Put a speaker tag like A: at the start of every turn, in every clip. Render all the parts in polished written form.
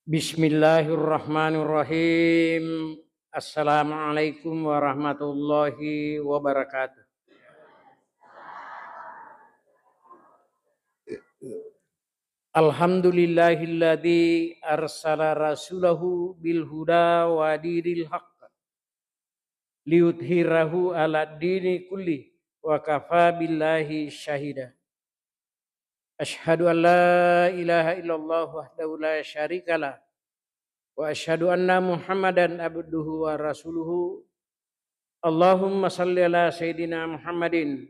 A: Bismillahirrahmanirrahim. Assalamualaikum warahmatullahi wabarakatuh. Alhamdulillahilladzi arsala rasulahu bil huda wa dinil haqq liyudhhirahu ala dini kulli wa kafa billahi syahida. Asyhadu an la ilaha illallah wahdahu la syarikalah wa asyhadu anna Muhammadan abduhu wa rasuluhu. Allahumma salli ala Sayyidina Muhammadin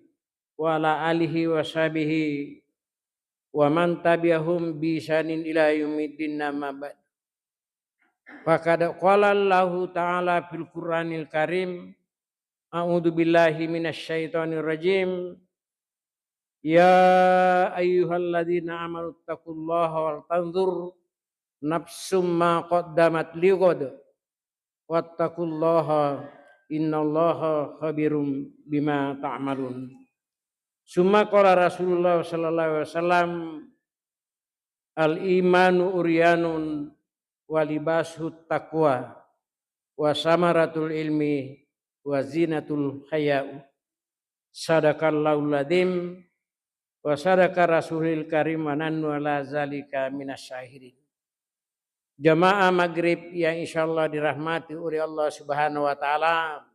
A: wa ala alihi wa sahbihi wa man tabi'ahum bi ihsanin ila yaumiddin amma ba'd. Faqad qala Allahu ta'ala fil Qur'anil Karim, a'udzu billahi minasy syaithanir rajim. Ya ayyuhalladzina amanu taqullaha wal tanzur nafsum ma qaddamat lighad wattaqullaha innallaha khabirum bima ta'malun. Summa qala Rasulullah sallallahu alaihi wasallam, al imanu uryanun wa libasut taqwa wa samaratul ilmi wa zinatul haya'u. Sadaqallahul adzim wa sadaqa rasulil karim wa nannu ala zalika minasyahirin. Jamaah maghrib yang insyaallah dirahmati oleh Allah Subhanahu wa taala.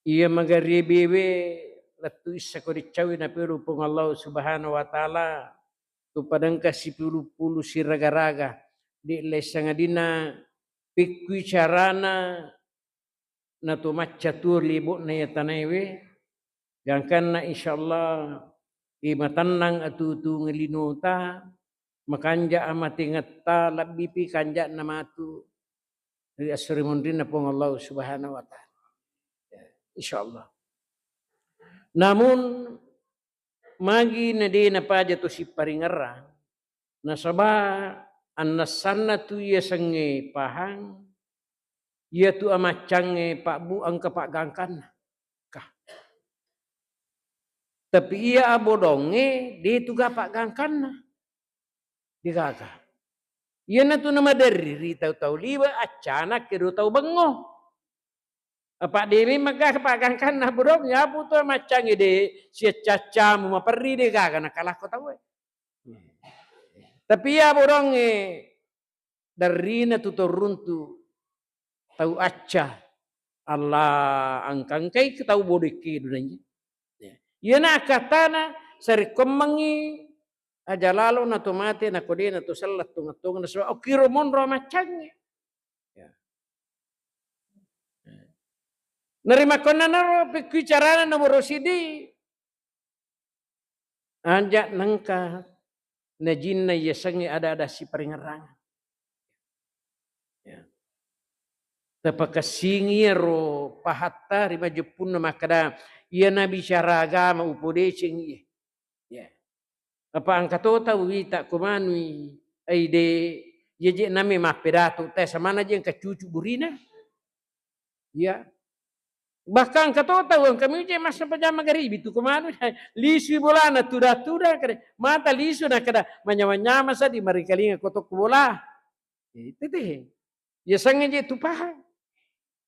A: Ia magharibi letu isakori cawi na pero pong Allah Subhanahu wa taala tu padangka si pulu si raga-raga di lesangadina pikui carana na tu macatur libu na yatanaiwe gangkan na insyaallah imatanang atu tu ngelinuta makanja amati ngetta labipi kanja namatu dari asri mundin na pong Allah Subhanahu wa taala. Insyaallah. Namun magi na di na pa to si paringara na saba annasanna tu ya sange pahang ya tu amacange pak bu ang kapagangkan kah. Tapi ia abodonge di tu gapak gangkan na di gaga. Ia na tu nama dari tau liba acana kedo tau bengo. Apa demi magah kapagangkan na bodong ya puto macang ide si caca mu maperi de gaga na kalah ko tahu. Tapi ya bodong dari na tu runtu tahu acca Allah angkang kai tahu bodeki dunanya. Ya na katana sari komangi aja lalu na tu mate na kode na tu salat tunga na so okiro monro macangnya. Nerima kona naro bicara nomor sidi anjak nangka najinna yasangi ada si peringarang. Ya. Tapaka singiro pahatta rima jepun makada ia nabi syara agama upode singi. Ya. Apa angkatota wita kumanui aide yeje nami mapedatu tes mana je kacucu burina. Ya. Bahkan kata tahu kami je masa pajama garibi tu kemana lisu bola na tuda kada mata lisu na kada manyama sa di mari kalinga kotok bola itu teh ya sange je tu paha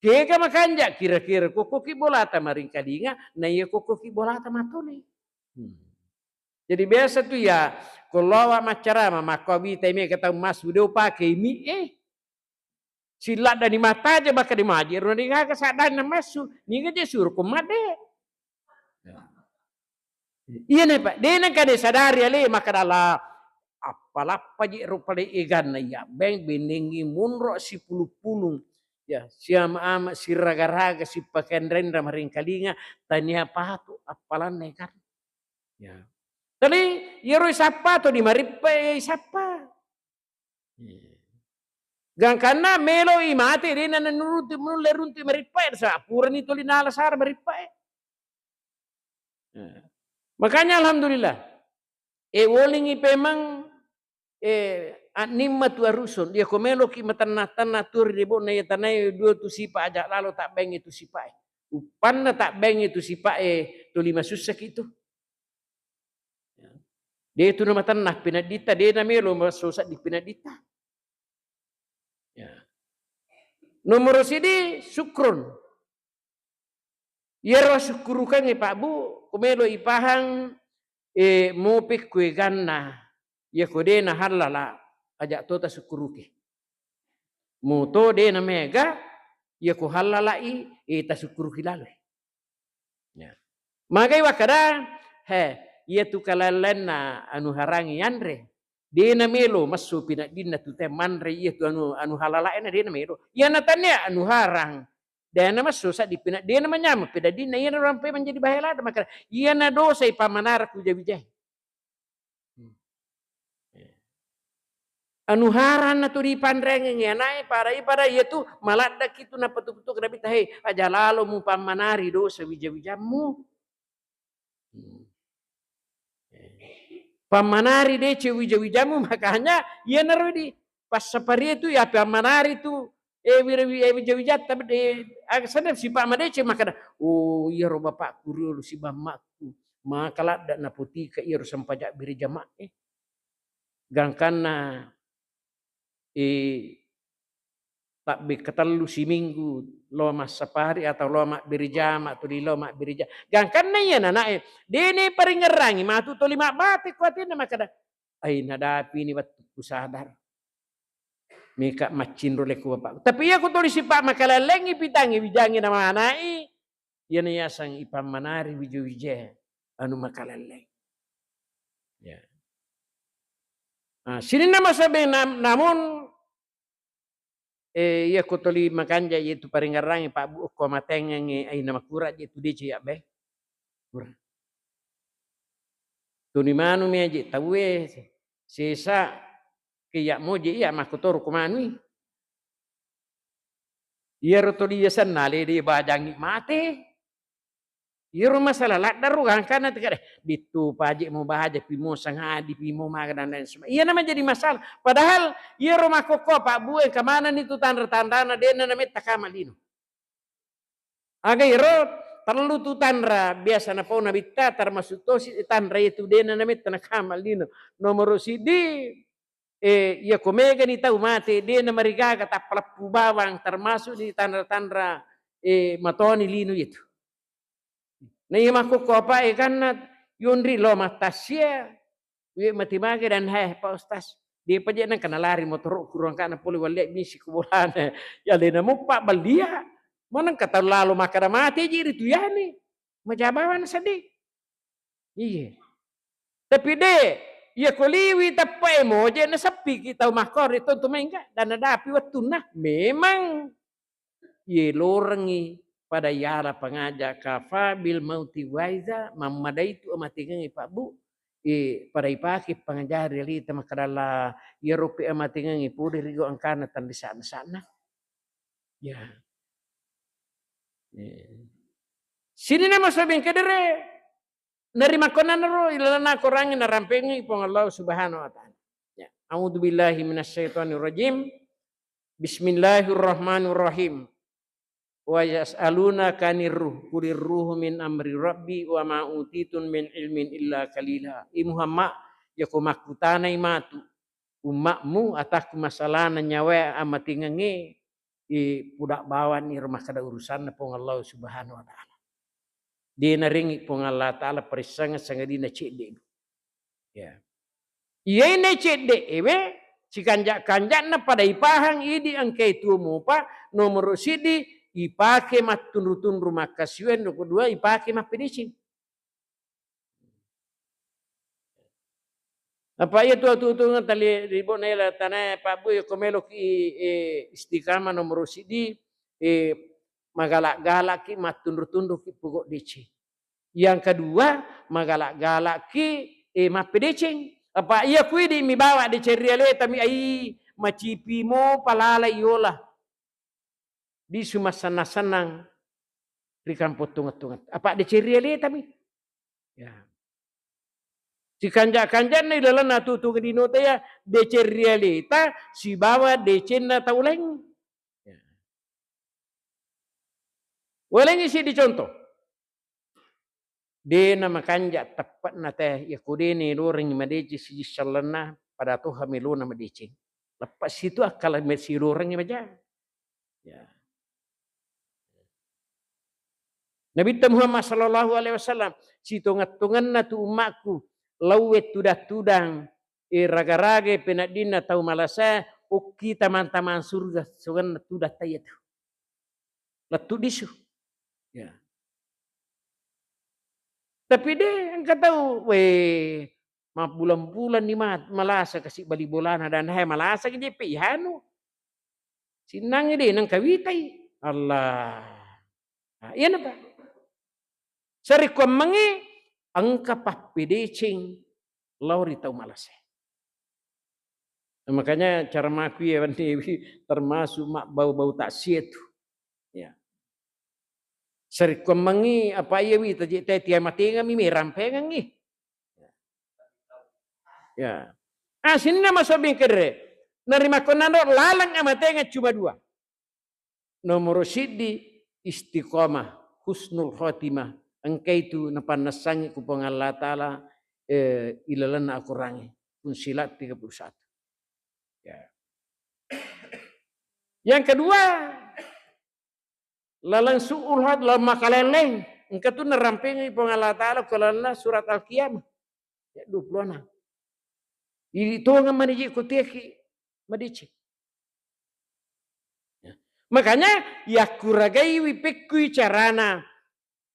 A: kega makanja kira-kira kokoki bola ta mari kalinga na ya kokoki bola ta matuli. Jadi biasa tu ya kalau macara makawi teme kata mas udah pakai mi silat dari mata aja bakal dimaji, roni ngaga sadar na masuk, ni aja suruh kumade. Iya nih pak, dia nak kade sadari ale makadala apalapa je rupa de igan na ya, beng benengi munro si pulu-pulung, ya siama ama si raga-raga si pakaian rendra maring kalinga, tanya apa tu apalan nekat, ya. Tadi yero sapa tu di maripe sapa. Gangkana melo imate di na nuruti lerunti maripai sa puran itu linala sar maripai. Makanya alhamdulillah woling ipemang animma tu arusun dia komelo ki matanatan natur di bona ya tanai dua tu sipa aja lalu tak beng itu sipa upan tak beng itu sipa tu lima susak itu. Dia itu nama tanah pinadita, dia nama melo masosat di pinadita. Ya. Nomor sidi syukrun. Yero syukurukan Pak Bu, kumelo ipahang mupik kue ganna. Ya kode na halala ajak tota syukuruke. Muto de na mega ya ko halalai ta syukuruki lalu. Ya. Magai wakada ia tu kalalan na anu harangi andre. Dia na melo masu pinadina tu manre ia tu anu halalae na dia na melo. Ia na tanya anu harang. Dia na masu sa di pinad dia na manyama pinadina ia na rampai menjadi bahaya maka ia na dosa ipamanara ku jawijah. Anu haran na tu di pandreng ngenai para ia tu malada kitu na patu-patu kada bita aja lalo mu pamanari dosa wija-wijamu. Pamanari dece wija-wijamu makanya ia naruh di pas sapari itu ya pamanari tu wija-wijat tapi sadap si pak madece maka oh iya ro bapak kuru si bamakku makalat dak na putih ka iya ro sampajak biri jamak gangkana tak katalu si minggu lo mas sapari atau lo mak birjam atau di lo mak birjam gangkan na yan anak dene paringerangi matu to lima batik kuatin na makada ay nadapi ni batu sadar mika macin role ku bapak tapi ya ku tulis si pak makalalengi pitangi wijangi nama anai yan ya sang ipam manari wiju-wije anu makalaleng ya sini nama sabi namun ya kutoli makanja itu paringarangi Pak Bu ko matengang ay nama kurat itu dici ya be. Kurang. Tuni manu mi aji tahu sisa kiyak moji iya mah kotor kumanu. Iya rotoli ya sanale di bajangi mate. Iya masalah lak daru kana tikade ditu paji mau bahaja pimo sangadi pimo maga dan lain sebagainya. Iya nama jadi masalah. Padahal iya rumah koko Pak Bu ke mana nih tu tanda-tanda dena namanya takamalino. Aga iro perlu tu tandra biasa na pau na bitta termasuk to si tandra itu dena namanya takamalino. Nomor sidi iya komega ni tahu mate dena marigaga tapalapu bawang termasuk di tandra-tandra matoni lino itu. Na iya mako ko apa kan yundri lo matasya we matimage dan Pak Ustaz dia paje nang kana lari motor kurang kana poli wale misi kubolana ya lena mo pak balia manang kata lalu makara mati jiri tu yani majabawan sadi iya tapi de ya koliwi tapai mo je na sepi kita makor itu tu main dan ada api watuna memang ye lorengi pada yara pengajak kafa bil mauti waiza mamadai itu amatingan Pak Bu pada ipaki pengajar li tema kadala Europe amatingan ipu dari go angkana tan di sana ya sini nama sabing kedere nerima konan ro ilana korangin narampengi pong Allah Subhanahu wa taala ya a'udzubillahi minasyaitonir rajim bismillahirrahmanirrahim wa yas'aluna kanir ruh kulir ruh min amri rabbi wa ma utitun min ilmin illa kalila Muhammad ya ko makutanay matu umakmu ataku masalahna nyawa amatingange pudak bawan ni rumah kada urusan na pong Allah Subhanahu wa taala di naringi pong Allah taala perisanga sangadina cede ya iya na cede cikanjak-kanjak na pada ipahang idi angkai tu mo pa nomor sidi ipake matun-tun rumah kasiwen no kedua ipake mapedicing apa itu tu tali ribo nela tanah Pak Bu komelo ki istiqamah nomor sidi magalak-galak ki matun-tun ki pokok dici yang kedua magalak-galak ki mapedicing apa iya kui di mi bawa di ceriale tami ai macipi mo palala iola di sumasana sanang rikan potungat-tungat apa di ceriale tami ya si kanjak-kanjak na ilalan na tutu kadino ya de realita si bawa de na tauleng ya. Waleng isi dicontoh Dena makanja tepat na teh ya kudeni luring madeci si salana pada tu hamiluna madeci. Lepas itu akal mesi luring baca. Ya. Nabi Muhammad sallallahu alaihi wasallam si tongat-tongan na tu umatku lawet tudang raga-raga penadina tau malasa ukki taman-taman surga sugan tudah tayat. Latu disu. Ya. Tapi dia engkau tahu, weh, bulan-bulan ni malasa kasih bali bolana dan hai malasa ke JP hanu. Sinang dia nang kawitai. Allah. Nah, iya napa? Sari ko mangi angka papedecing lauri tau malasa. Nah, makanya cara maku ya termasuk mak bau-bau tak siet. Ya. Sari ko mangi apa iya wi taji tia matenga mi merampengan ni. Ya. Ah sini nama sobing kere. Nerima konando lalang amatenga cuma dua. Nomor sidi istiqomah, husnul khotimah. Engkau itu napan nasangi kupang Allah Ta'ala ilalan aku rangi. Unsilat 31. Ya. Yang kedua, lalang su'ul had lalang makaleleng. Engkau itu nerampengi kupang Allah Ta'ala kalana surat Al-Qiyamah. Ya 26. Ini tonga maniji kuteki madici. Ya. Makanya ya kuragai wipekui carana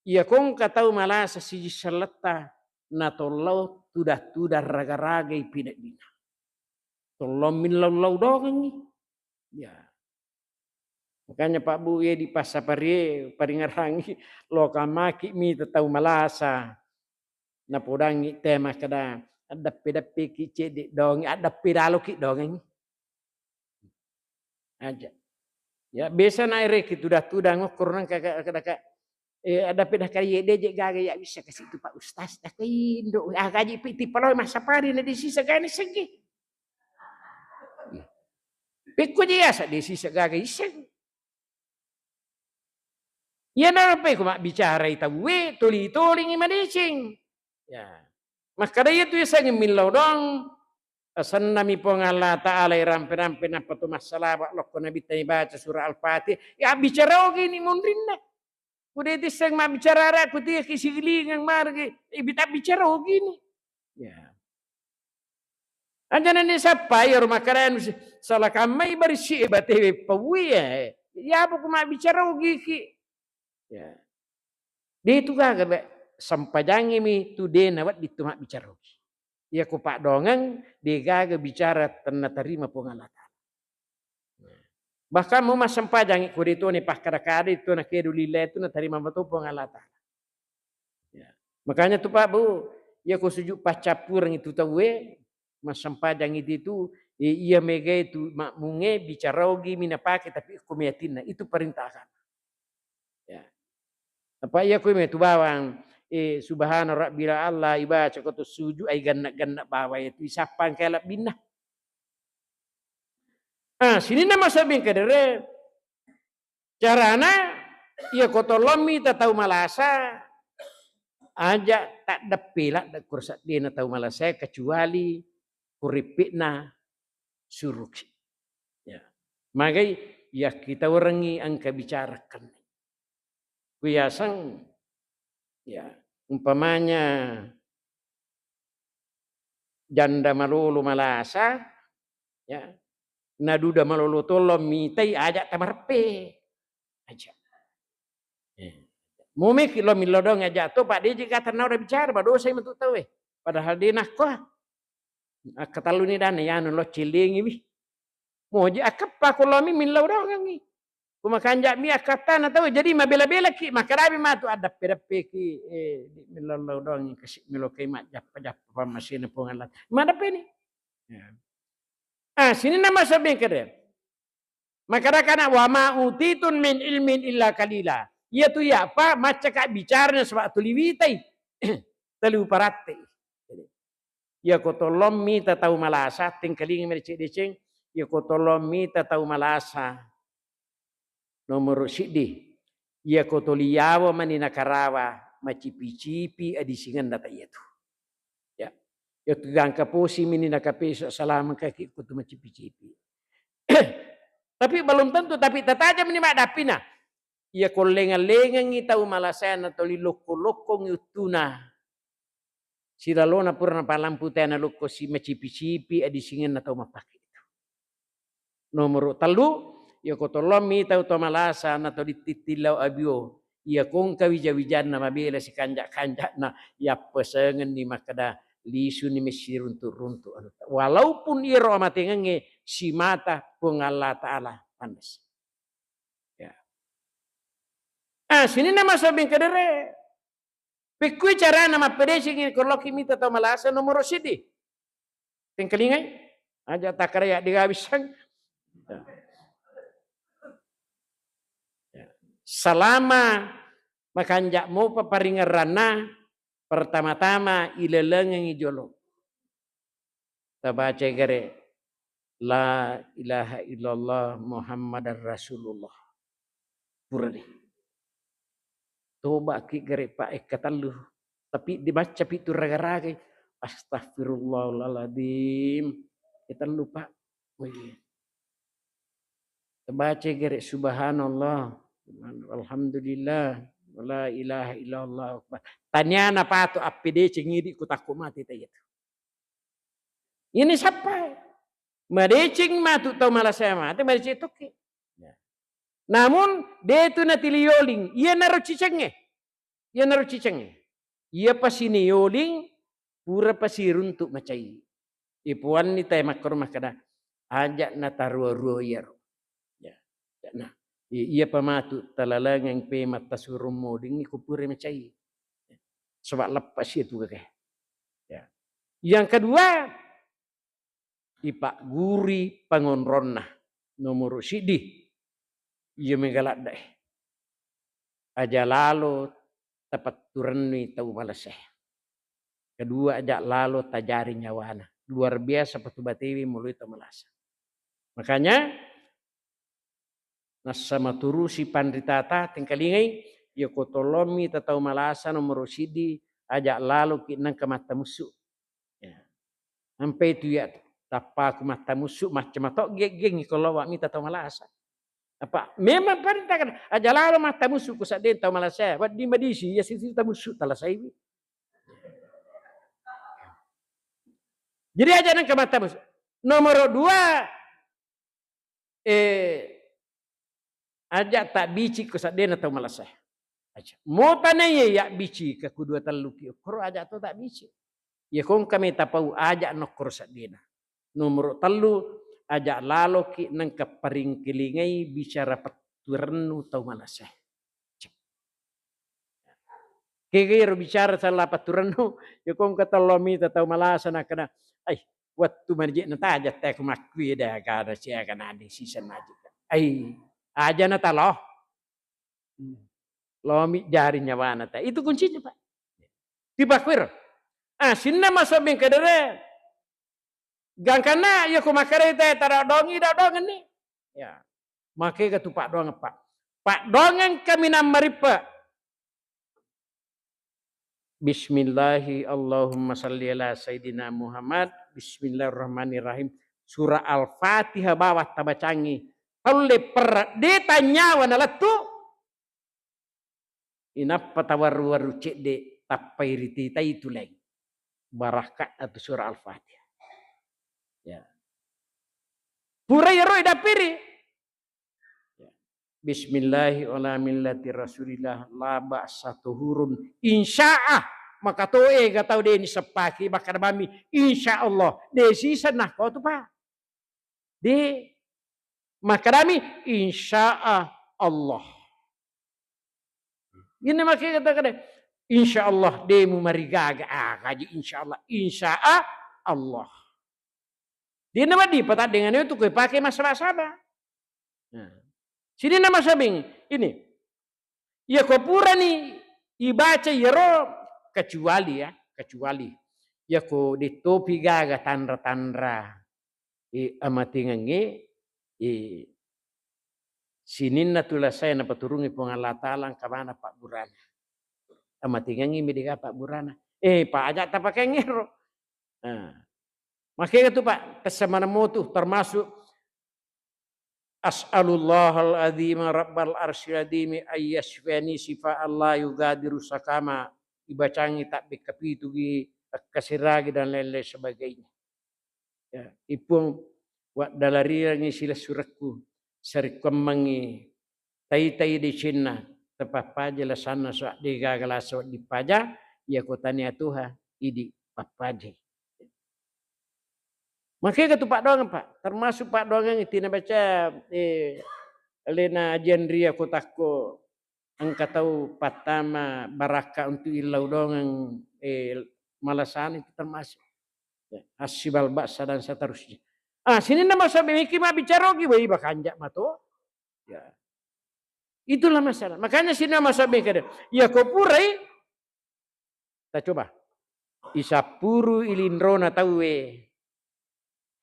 A: ya kong katau malasa si salata na tollau tudah raga-raga ipina dina. Tollau min lau dongangi. Ya. Makanya Pak Bu ya di pasapare paringarangi lokamaki mi tatau malasa na podangi tema kada ada pedape kice di dong ada pedalo ki dongeng aja ya biasa naik tudah ngukur nang kakak ada pedah kaya deje gaga ya bisa kasih itu Pak Ustaz dah kaindo gaji piti paloy masa pari na di sisa gani segi pikku dia sa di sisa gaga iseng ya na pe ko mak bicara ita we tuli ngimadicing ya maka itu isang milau dong asan nami pong Allah Ta'ala rampe-rampe apa tu masalah wak loko nabi tani baca surah Al-Fatih ya bicara gini mundrinna kuda itu sang ma bicara aku tiya kisigilingang margi ibita bicara gini ya anjana ni sapa ya rumah karen salah kamai bersih batewe pawi ya apa ku ma bicara giki ya dia itu kagak sampajangi mi tu de nawat ditumak bicara ya ku pak dongang dia gaga bicara tena terima pengalatan bahkan mau mas sampajangi ku itu ni pak kada itu na kedulile itu na terima betul pengalatan ya. Makanya tu Pak Bu ya ku sujuk pacapur itu tahu mas sampajangi itu iya mega itu makmunge bicara ogi mina pakai tapi kumiatina itu perintahkan ya apa iya ku itu bawang subhana rabbil Allah ibaca kau suju ai gannak bawa itu isapan kelak binah. Ah sini nama sabing kedere carana ia kotolomi tahu malasa aja tak depilak dak kursat dia tahu malasa kecuali kuripitna suruk. Ya. Magai ya kita orangi angka bicarakan. Kuyasang ya umpamanya janda malulu malasa ya naduda malulu tolong mitai ajak tamarpe aja mumi kilo milodong aja tuh Pak dia jika tenau udah bicara baru saya mentuk tahu padahal dia nak kok katalu ni dan ya lo ciling ini mau aja akap aku lomi milodong ni kumakan jak mi akatan atau jadi mabela-bela ki makarabi matu ada pedape ki milolo dong kasih milokai mak jap mesin pengalat mana pe ni sini nama sabing kede makara wa ma utitun min ilmin illa kalila ya tu ya apa maca kak bicara sebab tu liwitai telu parate ya ko tolong mi tahu malasa tingkaling mercik deceng ya ko tolong mi tahu malasa nomor sidi ya kotoliyawa manina karawa macipi-cipi adisingan data itu. Ya. Ya tugang kaposi mini nakapeso salaman kaki kutu macipi-cipi. Tapi belum tentu, tapi tatajam ni mak dapina. Ia ko lengan-lengan tahu malasan atau liloko-loko ngutuna. Sila lona purna palampu tena loko si macipi-cipi adisingan atau mapake itu. Nomor telu, ia ko tolomi tahu to malasan atau dititilau abio. Ia kong kawija-wijan na mabela si kanjak-kanjak na ia pesengen ni makada lisu ni mesir runtuk-runtuk. Walaupun ia roh matengenge si mata pun Allah Ta'ala pandas. Ya. Sini nama sabing kedere. Pikui cara nama pedesi ini kalau kita tahu malasa nomor sidi. Tengkelingai aja tak kerja dihabisan. Selama makanjak mau paparingarana pertama-tama ileleng ijolo. Tabaca gere la ilaha illallah Muhammadar Rasulullah. Purani. Toba ki gere pak katalu tapi dibaca pitu raga-raga astagfirullahaladzim kita lupa. Baca gere subhanallah alhamdulillah la ilaha illallah tanya apa tu apd cengidi ku takut mati tayat. Ini siapa? Madecing matu tau malas saya mati madecing toke. Namun dia itu nanti lioling, ia naruh cicengnya. Ia naruh cicengnya. Ia pasti nioling, pura pasti runtuk macai. Ipuan ni tay makor makada ajak na taruh ya. Nah, ia pamatu talalangang pe mata suruh moding iku pura macai. Sebab lepas itu kakek. Ya. Yang kedua, ipak guri pangonronna nomor sidi. Ia menggalak dah. Aja lalu tepat turun tahu malas. Kedua aja lalu tajari nyawana. Luar biasa patu batiwi mulut malas. Makanya nasama turusi pandritata tingkalingai ya kotolomi tatau malasa nomor sidi aja lalu kinang ke mata musuh. Ya. Sampai itu ya tapa ku mata musuh macam matok geng kalau wak mi tatau malasa. Apa memang perintahkan aja lalu mata musuh ku sadin tau malas saya buat di medisi ya sisi tamu musuh talah saya. Jadi aja nang ke mata musuh. Nomor dua aja tak bici ku sadin tau malas saya. Aja mau tanaya ya bici ke kedua taluki kro aja tu tak bici. Ya kong kami tapau aja nokor sadina. Nomor telu aja lalu ki nang keparingkilingai bicara paturennu tau malaseh. Kira bicara salah paturennu ya kong kata lomi tau malasa nak kena ai waktu marjik nata aja teh kumakui dah kada sia kana di season aja. Ai aja nata loh. Lomi jari nyawana teh. Itu kuncinya Pak. Dibakwir. Sinna masuk bing kedere. Gangkana ya ku makare teh tara dongi dah dongen ni. Ya. Make ka tu Pak Dong Pak. Pak dongen kami namaripa. Bismillahi Allahumma salli ala Sayyidina Muhammad. Bismillahirrahmanirrahim. Surah Al-Fatihah bawah tabacangi. Oleh per ditanya wana latu. Inapa tawaru-waru cek de tapai ritita itu lagi. Barakat atau surah Al-Fatihah. Ya. Pura ya roh dapiri. Bismillahirrahmanirrahim Rasulillah la ba'sa tuhurun insya'ah maka toe gatau de ni sepaki bakar bami insyaallah de sisa nah kau tu Pak. De makarami insya'ah Allah. Ini makanya kata insyaallah de mu marigaga kaji insyaallah insya'ah Allah. Dia nama di peta dengan itu kau pakai masalah sabar. Nah. Sini nama sabing ini. Ya kau pura ni ibaca yero kecuali ya kau di topi gaga tandra amatingange sini natulah saya na paturungi pengalatalang kamana Pak Burana. amatingangi mediga Pak Burana. Pak ajak tak pakai ngero. Nah, makanya tuh Pak kesemana motu termasuk as'alullahal azim rabbal arsyil azim ayyashfani sifa Allah yugadiru sakama ibacangi tak bekapitu gi kasiragi dan lain-lain sebagainya. Ya, ipung wa dalarirangi sila surakku sari kemangi tai di Cina tepat paja la sana so di gagala so di paja ya kotanya Tuhan idi papaji. Makanya tu Pak Doangan Pak, termasuk Pak Doangan itu baca lena ajenria kotakko angka tahu patama baraka untuk ilau dongang malasan itu termasuk ya, asibal baksa dan seterusnya. Sini nama sabi miki ma bicara gi bayi bakanjak mato. Ya. Itulah masalah. Makanya sini nama sabi kada. Ya kau purai. Kita coba. Isapuru ilindrona tawe.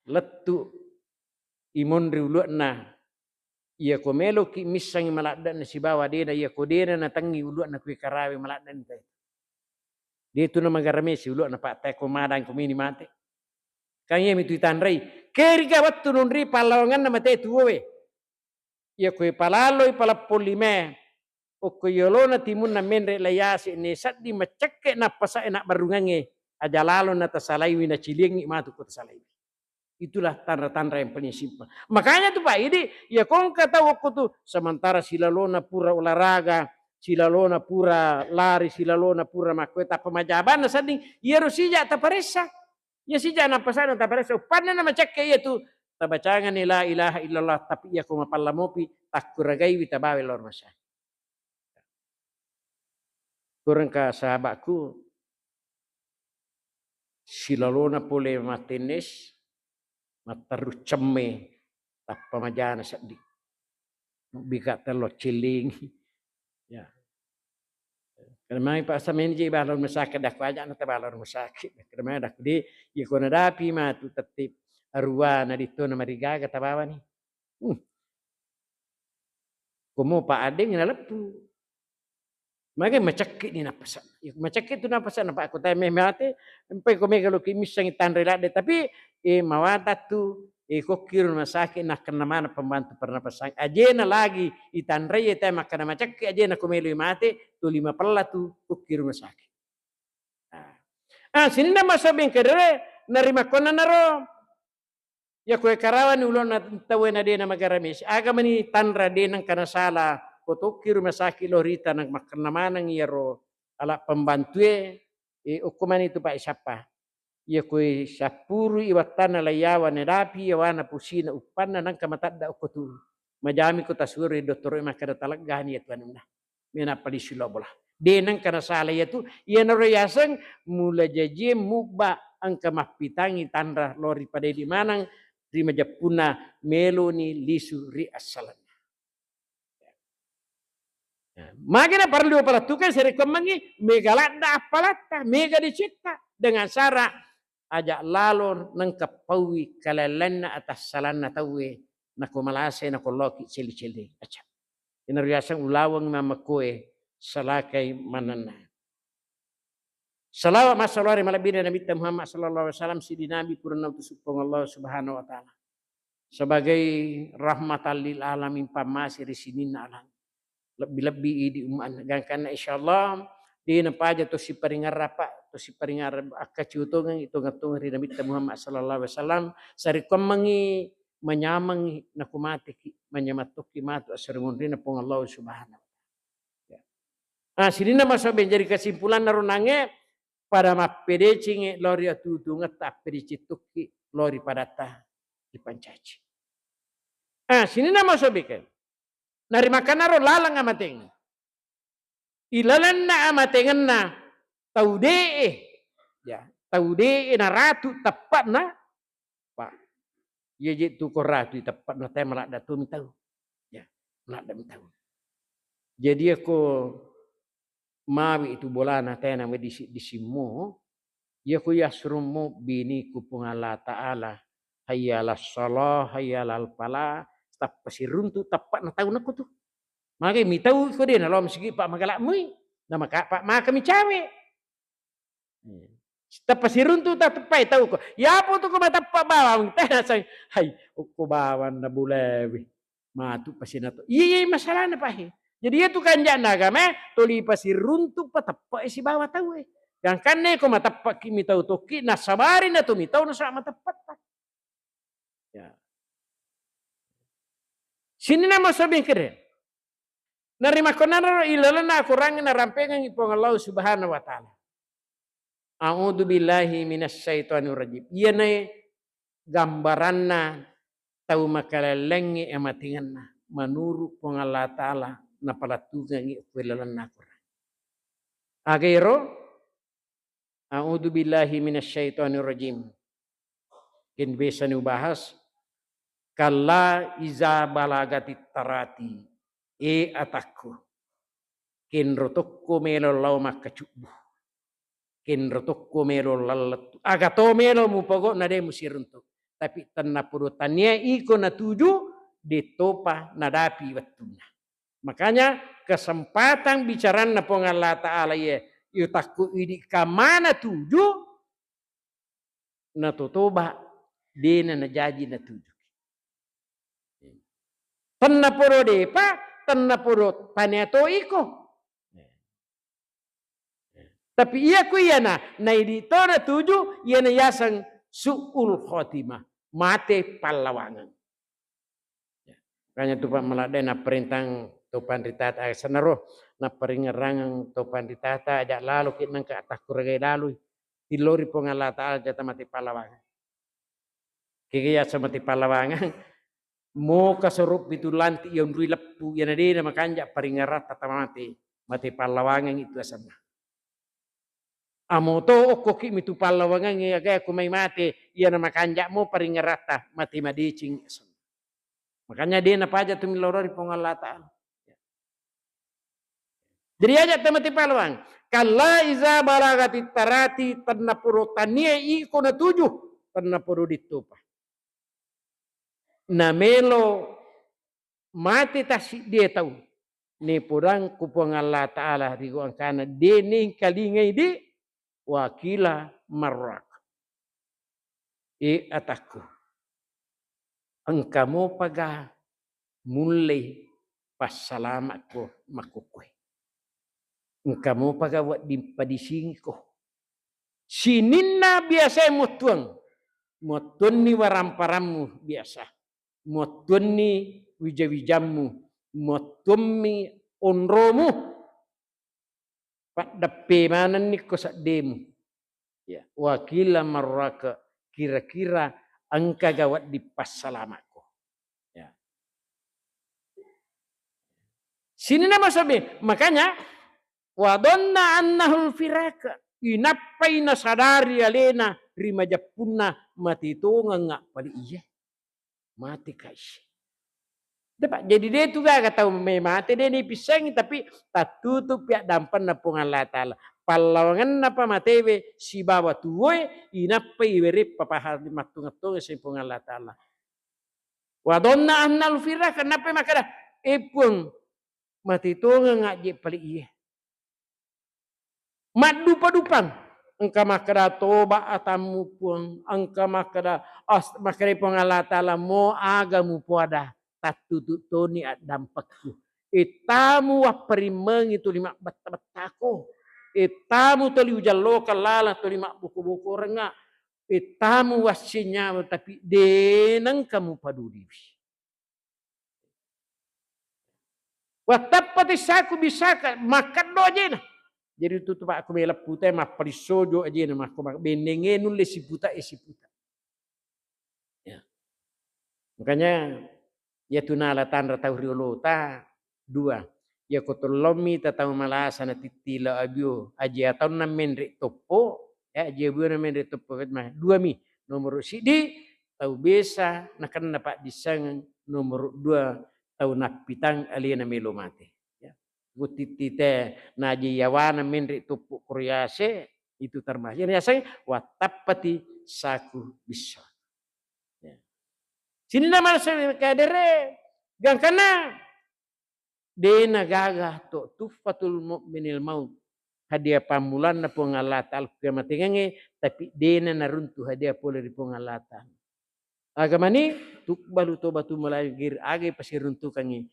A: Letu imondri uluana. Ia ko melo ki misangi malakdan si bawa dena ia ko dena na tangi uluana kui karawi malakdan tay. Dia tu nama garamesi uluana Pak tay ko madang ko mini mate. Kanya mitu tanrai. Keri ka wattu nunri palawangan nama tay tuwe. Ia ko palaloi palapolime. O ko yolona timun na menre layasi ne saddi macakke na pasa enak barungange. Aja lalo na tasalai wina cilingi matu ko tasalai. Itulah tanda-tanda yang paling simpel. Makanya tuh Pak ini ya kong kata waktu tuh sementara silalona pura olahraga, silalona pura lari, silalona pura makweta pemajaban sading ya rusija taparesa. Ya sija na pasana taparesa. Panna nama cek ya tuh tabacangan la ilaha illallah tapi ya kong mapalamopi takuragai witabawe lor masa. Kurang ka sahabatku silalona pole matenes mataru ceme tappa majana sadi bika telo ciling ya karena Pak Samen je balon masakit dak wajak na balon masakit karena dak di ya kona dapi ma tu tetip arua na dito na mariga kata bawa ni komo Pak Adeng na lepu maka macakit ni napasan macakit tu napasan Pak aku tanya mate empai kome kalau kimis sang tanrelade tapi mawata tu kokir rumah sakit nak kena mana pembantu pernapasan ajena lagi itanrei eta makana macak ajena komelu mate tu 5 pala tu kokir rumah sakit. Sini nama sabeng kedere narima kona naro ya kue karawan ulon na tawena dena magaramis aga mani tanra denang kana sala kokir rumah sakit lorita nang makana mana ngiro ala pembantue ukuman itu Pak siapa ia koi sapuru iwatana layawa nerapi yawana pusina upanna nang kamatadda ukotu majami ko tasuri doktor makada talaggani ya tuan na mena palisi lobola denang kana sala yatu ia naroyasang mula jaje mubba angka mapitangi tandra lori pada di manang rima japuna meloni lisu ri asalan magina perlu palatukan seri kemangi megalada apalata mega dicipta dengan syarat ajak lalor nang kapawi kalalanna atas salanna tawe nako malase nako loki cili-cili aja inariasang ulawang mamakoe salakai manana salawat masalawat malabina Nabi Muhammad sallallahu alaihi wasallam sidi nabi purna utusupong Allah subhanahu wa taala sebagai rahmatan lil alamin pamasi risinin alam lebih-lebih di umat karena insyaallah di nampaja to si paringar rapa to si paringar akaciutongan itu ngatung ri Nabi Muhammad sallallahu alaihi wasallam sari kemangi menyamangi nakumati menyamatuki matu asrungun rina pong Allah subhanahu ya. Sini nama saben jadi kesimpulan narunange pada mapede cinge lori atutunga tak pericituki lori padata di pancaci. Sini nama saben nari makan naro lalang amateng ilalan na amatengan na taudee ya taudee na ratu tepat na Pak ya jitu ko ratu tepat na teh malak datu mitau ya malak datu mitau jadi aku mawi itu bola na teh na di simu ya ku yasrumu bini ku Allah taala hayyalas salah hayyalal fala tap pasiruntu tepat na tahu naku tuh maka mitau ko din alom sigi Pak magalak mui Nama pak maka mi cawe. Tapos iruntu tatapay tahu ko. Ya po to ko matapa bawang tena say hay ko bawan na bulewi. Matu pasina to. Iya masalah na pa he. Jadi itu kan naga me toli pasiruntu patapa si bawa tahu eh. Yang kanne ko matapa kimi tahu toki na sabari na to mi tahu na sa matapat. Ya. Sini nama sabi kere. Narima konana ilalana kurangin na rampengan ipong Allah Subhanahu wa taala. A'udzu billahi minasyaitonir rajim. Ieu na gambaranna tau makalelenge ematinganna manuru pong Allah taala na palatugan ikwelalanna Quran. Agero a'udzu billahi minasyaitonir rajim. Kin bisa nu bahas kalla iza balagatit tarati atakku kin rotukku melo law makacubu. Kin rotukku melo lalatu agato melo mupogo na de musiruntuk tapi tanna purutania iko na tuju ditopa nadapi wattuna. Makanya kesempatan bicara na pong Allah Ta'ala ya yutakku idi kamana tuju na totoba dena na jaji na tuju. Tanna puro depa tanna puro paneto iko. Tapi iya ku iya na edito na tuju iya na yasang su'ul khotimah. Mate palawangan. Kanya tupa malada na perintang topan ritata sanaro na peringerangang topan ritata ajak lalu kitnang ke atas kuragai lalu. Tilori pong Allah Ta'ala jata mati palawangan. Kaya sa mati palawangan. Mo kasurup itu lanti yang dui lepu yana dena makanja peringerat tata mati palawangan itu asana. Amo to okoki mitu palawangan ya gaya kumay mati iya na makanja mo peringerata mati madicing. Makanya dia napaja tumilorori pong Allah Ta'ala. Jadi aja mati palawang. Kalla iza balagatit tarati tanna puro tania iko na tujuh tanna puro ditupa. Na melo mati tasik dia tahu. Ni purang kupong Allah Ta'ala rigo angkana dening kalingay di wakila marrak. Atakku. Engkamo paga mulai pas salamat ko makukwe. Engkamo paga wat dimpadising ko. Sininna biasa mutuang. Mutuan ni waramparamu biasa. Mutuan ni wijawijammu. Mutuan ni onromu. Pak dape mana ni ko sa demu. Ya, wakila marraka kira-kira angka gawat di pas salamatku. Ya. Sini nama sabi, makanya wadonna annahul firaka inapai na sadari alena rima japunna mati tunga nga pali iya. Mati kaisi. Dapat jadi dia tu gak tahu mati dia ni pisang tapi tak tutup ya dampan na pong Allah Ta'ala. Palawangan na pa matewe si bawa tuwe inapai werip papahal di matunga-tunga si pong Allah Ta'ala. Wadonna annal firaka napai makada ipung mati tunga nga je pali iya. Mat dupa-dupang engka makada toba atamu pun engka makada makada pong Allah Ta'ala mo agamu puada. Tutut toni at dampakku. Itamu waparimeng itu lima bata-batako. Itamu tali ujalo kalala to lima buku-buku renga. Itamu wasinya tapi denang kamu paduli. Watapati saku bisa makan do aja na. Jadi tutup aku melap putai mah parisojo aja na mah benenge nulis si puta isi puta. Ya. Makanya ya tunala tanra tahu riolota dua ya kotolomi tatau malasa na titila abio aji atau na menri topo ya aji abio na menri topo mah dua mi nomor sidi tahu besa na kan dapat disang nomor dua tahu nak pitang alien na melo mate ya gutitite na aji yawana menri topo korease itu termasuk ya saya watapati saku bisa. Sini nama saya kadere gang kana dena gagah to tufatul mu'minil maut. Hadiah pamulan na po Allah Ta'ala kamatingange, tapi dena naruntu hadiah pole di po Allah Ta'ala. Agama ni tukbalu tobatu malagir age pasiruntu kangi.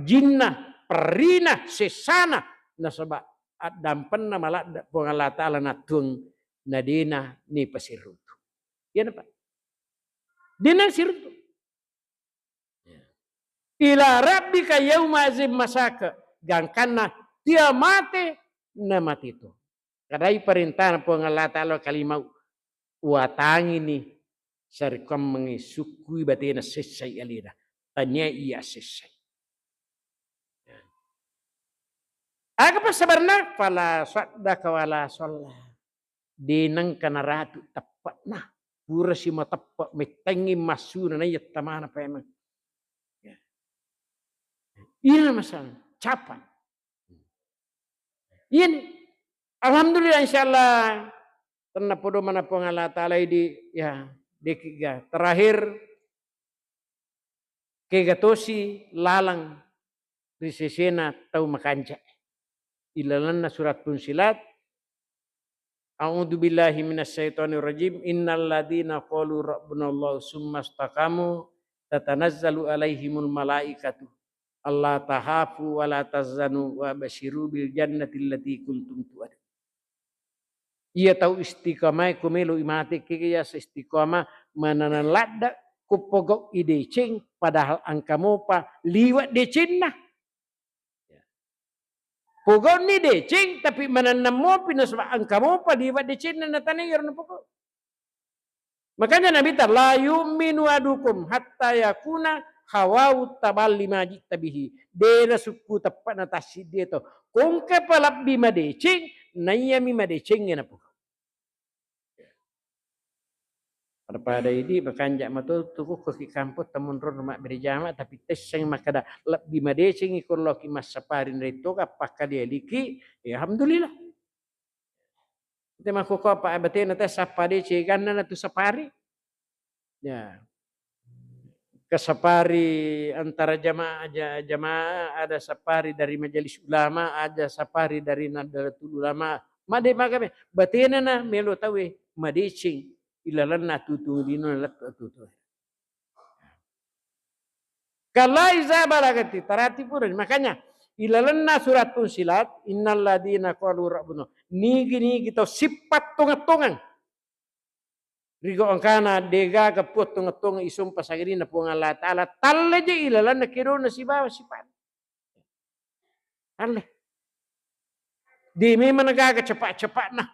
A: Jinna, perina, sesana nasaba at dampan na malak po Allah Ta'ala na tuang na dena ni pasiruntu. Yan apa? Dena siruntu. Ila rabbika yauma azim masaka. Gangkana dia mate na mati itu. Kadai perintah po Allah Ta'ala kalimau watangi ni sarikam mengisukui batina sesai alida. Tanya iya sesai. Aga pa sabarna fala saddaka wala sholla. Dinang kanaratu tepat nah. Pura si matapa metangi masuna na yatamana pa emang. Ini masalah capan. Ini alhamdulillah insyaallah tanpa podo mana Allah Ta'ala di ya dekiga terakhir kegatosi lalang di sesena tau makanca ilalanna surat Fussilat a'udzu billahi minasyaitonir rajim innal ladzina qalu rabbunallahu tsumma istaqamu tatanazzalu alaihimul malaikatu Allah tahafu wa la tazanu wa basyiru bil jannati allati kuntum tu'adun. Ia tahu istiqamah kumelo imate kaya istiqamah mananalada kupogok idecing padahal angkamu pa liwat decing nah. Pogok ni decing tapi mananamo pinasba angkamu pa liwat decing na natani yarno pogok. Makanya Nabi ta la yu'minu adukum hatta yakuna hawau tabal lima jitabihi. Dera suku tepat natasi dia to. Kung kapalap bima decing, nayami madecing na po. Pada ini berkanjak matu tuku ke kampus temun ron mak berjamaah tapi tes yang makada lap bima decing ikut loki mas saparin itu apakah dia liki? Ya alhamdulillah. Kita maku ko apa abate nate sapari cegan na tu sapari. Ya. Kesapari antara jamaah ada sapari dari majelis ulama, ada sapari dari Nahdlatul Ulama. Made magame batena na melo tawe madecing ilalan na tutu dino lat tutu. Kalai zabaragati tarati pura makanya ilalan na surat Fussilat innal ladina qalu rabbuna nigi kita sifat tungat-tungan. Rigo angkana dega kaput tunga-tunga isum pasagiri na po Allah Ta'ala talle je ilalan na kiro na si bawa si pan. Talle. Di memang nagaga cepat-cepat nah.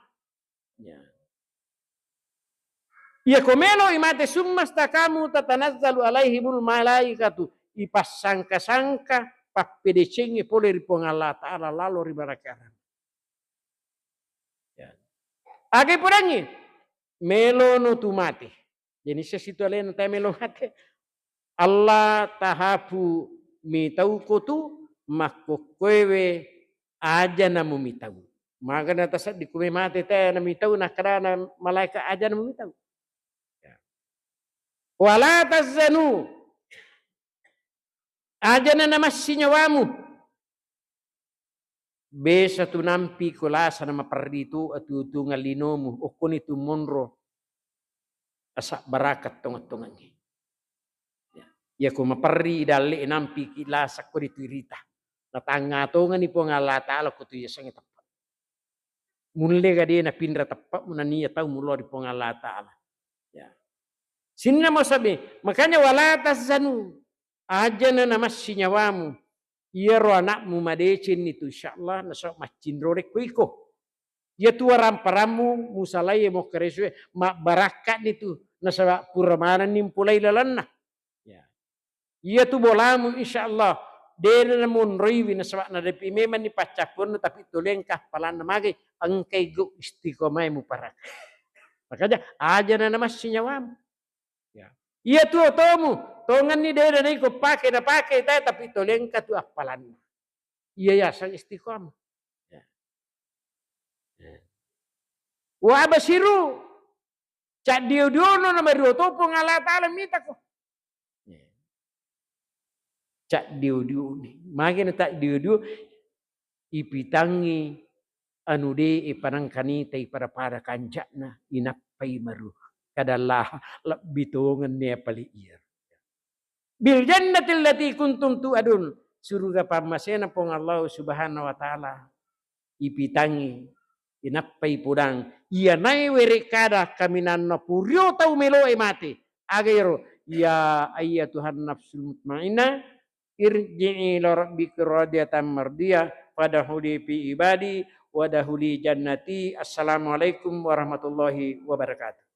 A: Ya komelo imate summas takamu tatanazzalu alaihimul malaikatu ipasangka-sangka pappedecengi pole ri po Allah Ta'ala lalu ribarakaran. Age purangi melo no tumati. Jadi sesitu alena ta melo hate. Allah tahafu mitau kutu makokwewe aja namu mitau. Maka nata di kume mate ta na mitau na karana malaika aja namu mitau. Wala tazanu aja na namassi nyawamu. Besa tu nampi kulasa nama perditu atu tu ngalinomu okon itu monro asak barakat tongat-tongannya. Ya ko maperri dalle nampi kilasa ko itu irita. Natanga tongan ni po Allah Ta'ala ko tu yasang tepat. Mulle ga dia na pindra tepat munania tahu mulo di po Allah Ta'ala. Ya. Sinna mo sabi makanya wala tazanu aja na namassi nyawamu. Iya ro anakmu madecin itu insyaallah nasok macin rorek kuiko. Ya tua ramparamu musalai mo keresue mak barakat itu nasaba puramanan nimpulai lalanna. Ya. Iya tu bolamu insyaallah dena namun riwi nasaba na depi memang ni pacapun tapi tulengkah palana mage angkai go istiqomah mu parak. Makanya aja na namassi nyawam. Ya. Iya tu otomu tongan ni dera ni ko pakai na pakai tapi toleng ka tu apalan. Iya ya sang istiqamah. Ya. Wa basiru. Cak diono na mario to po Allah Ta'ala mita ko. cak diu-diu ni. Makin tak diu-diu ipitangi anu de ipanangkani tai para kanjana inappai maru. Kadalah bitongan ne pali ir. Bil jannatil lati kuntum tu'adun. Surga pamasena pong Allah Subhanahu wa taala ipitangi inappai pudang ia nai were kada kaminan na puryo tau melo mati agero ya ayyatuhan nafsul mutmainnah irji'i ila rabbika radiyatan mardiyah fadkhuli fi ibadi wadkhuli jannati. Assalamualaikum warahmatullahi wabarakatuh.